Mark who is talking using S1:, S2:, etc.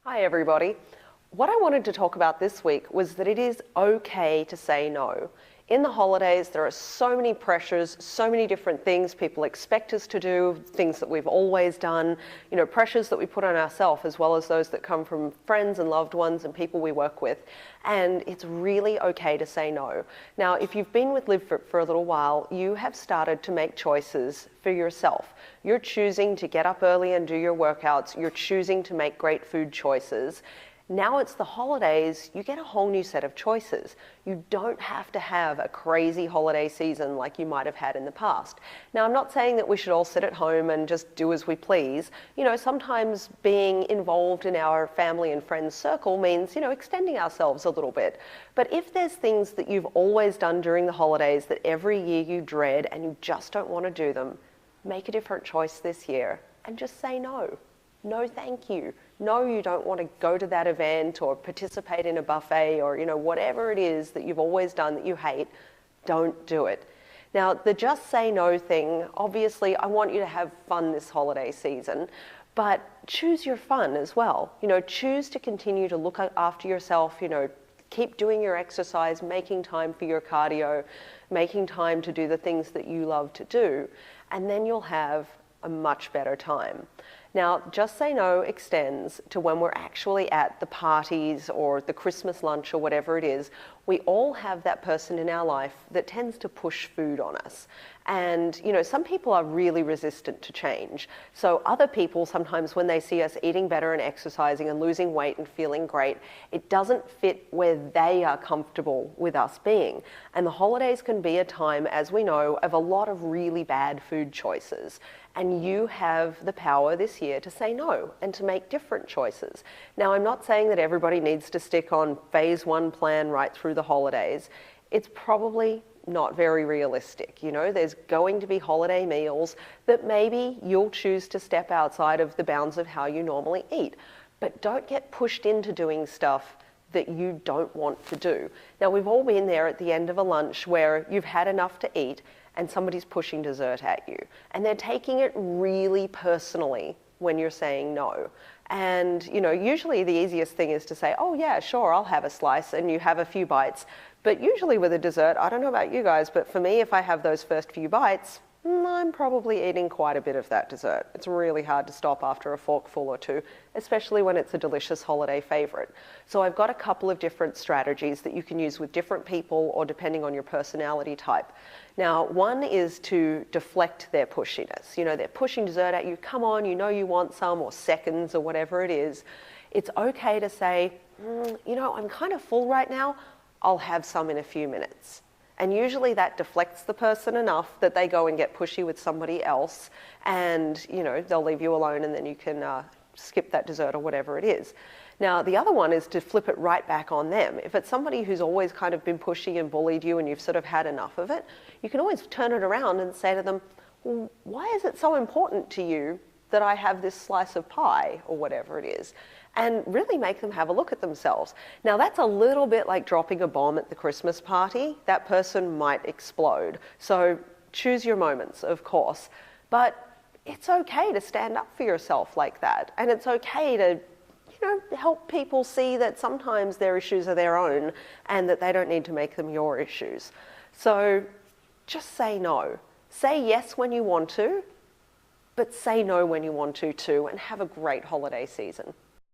S1: Hi everybody. What I wanted to talk about this week was that it is okay to say no. In the holidays, there are so many pressures, so many different things people expect us to do, things that we've always done, pressures that we put on ourselves as well as those that come from friends and loved ones and people we work with. And it's really okay to say no. Now, if you've been with LiveFit for a little while, you have started to make choices for yourself. You're choosing to get up early and do your workouts. You're choosing to make great food choices. Now it's the holidays, you get a whole new set of choices. You don't have to have a crazy holiday season like you might have had in the past. Now, I'm not saying that we should all sit at home and just do as we please. Sometimes being involved in our family and friends circle means, extending ourselves a little bit. But if there's things that you've always done during the holidays that every year you dread and you just don't want to do them, make a different choice this year and just say no. No, thank you. No, you don't want to go to that event or participate in a buffet or, whatever it is that you've always done that you hate, don't do it. Now, the just say no thing, obviously, I want you to have fun this holiday season, but choose your fun as well. Choose to continue to look after yourself, keep doing your exercise, making time for your cardio, making time to do the things that you love to do, and then you'll have a much better time. Now, just say no extends to when we're actually at the parties or the Christmas lunch or whatever it is. We all have that person in our life that tends to push food on us. And, some people are really resistant to change. So other people, sometimes when they see us eating better and exercising and losing weight and feeling great, it doesn't fit where they are comfortable with us being. And the holidays can be a time, as we know, of a lot of really bad food choices. And you have the power this year to say no and to make different choices. Now, I'm not saying that everybody needs to stick on phase one plan right through the holidays. It's probably not very realistic. There's going to be holiday meals that maybe you'll choose to step outside of the bounds of how you normally eat. But don't get pushed into doing stuff that you don't want to do. Now, we've all been there at the end of a lunch where you've had enough to eat and somebody's pushing dessert at you. And they're taking it really personally when you're saying no. And, usually the easiest thing is to say, oh yeah, sure, I'll have a slice, and you have a few bites. But usually with a dessert, I don't know about you guys, but for me, if I have those first few bites, I'm probably eating quite a bit of that dessert. It's really hard to stop after a forkful or two, especially when it's a delicious holiday favorite. So I've got a couple of different strategies that you can use with different people or depending on your personality type. Now, one is to deflect their pushiness. They're pushing dessert at you. Come on, you want some, or seconds, or whatever it is. It's okay to say, I'm kind of full right now. I'll have some in a few minutes. And usually that deflects the person enough that they go and get pushy with somebody else and, they'll leave you alone and then you can skip that dessert or whatever it is. Now, the other one is to flip it right back on them. If it's somebody who's always kind of been pushy and bullied you and you've sort of had enough of it, you can always turn it around and say to them, well, why is it so important to you that I have this slice of pie or whatever it is? And really make them have a look at themselves. Now, that's a little bit like dropping a bomb at the Christmas party. That person might explode. So choose your moments, of course. But it's okay to stand up for yourself like that. And it's okay to, help people see that sometimes their issues are their own and that they don't need to make them your issues. So just say no. Say yes when you want to, but say no when you want to too, and have a great holiday season.